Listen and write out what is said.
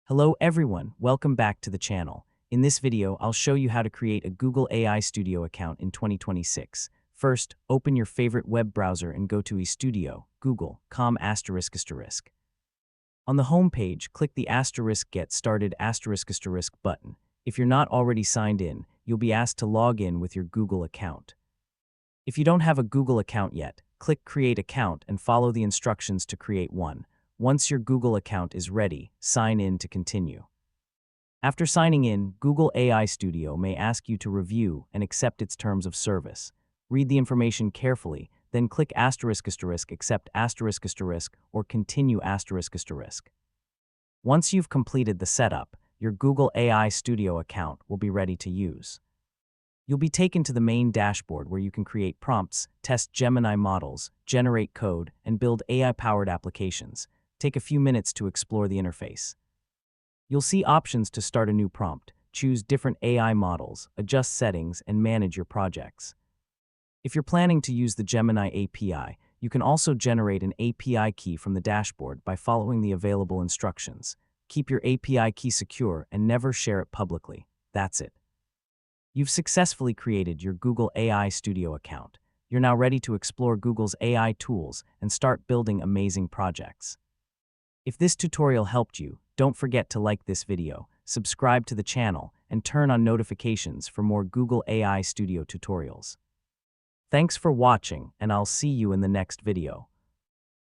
Hello everyone, welcome back to the channel. In this video, I'll show you how to create a Google AI Studio account in 2026. First, open your favorite web browser and go to eStudio, Google.com ***. On the home page, click the ***Get Started *** button. If you're not already signed in, you'll be asked to log in with your Google account. If you don't have a Google account yet, click Create Account and follow the instructions to create one. Once your Google account is ready, sign in to continue. After signing in, Google AI Studio may ask you to review and accept its terms of service. Read the information carefully, then click ***accept *** or continue ***. Once you've completed the setup, your Google AI Studio account will be ready to use. You'll be taken to the main dashboard where you can create prompts, test Gemini models, generate code, and build AI-powered applications. Take a few minutes to explore the interface. You'll see options to start a new prompt, choose different AI models, adjust settings, and manage your projects. If you're planning to use the Gemini API, you can also generate an API key from the dashboard by following the available instructions. Keep your API key secure and never share it publicly. That's it. You've successfully created your Google AI Studio account. You're now ready to explore Google's AI tools and start building amazing projects. If this tutorial helped you, don't forget to like this video, subscribe to the channel, and turn on notifications for more Google AI Studio tutorials. Thanks for watching, and I'll see you in the next video.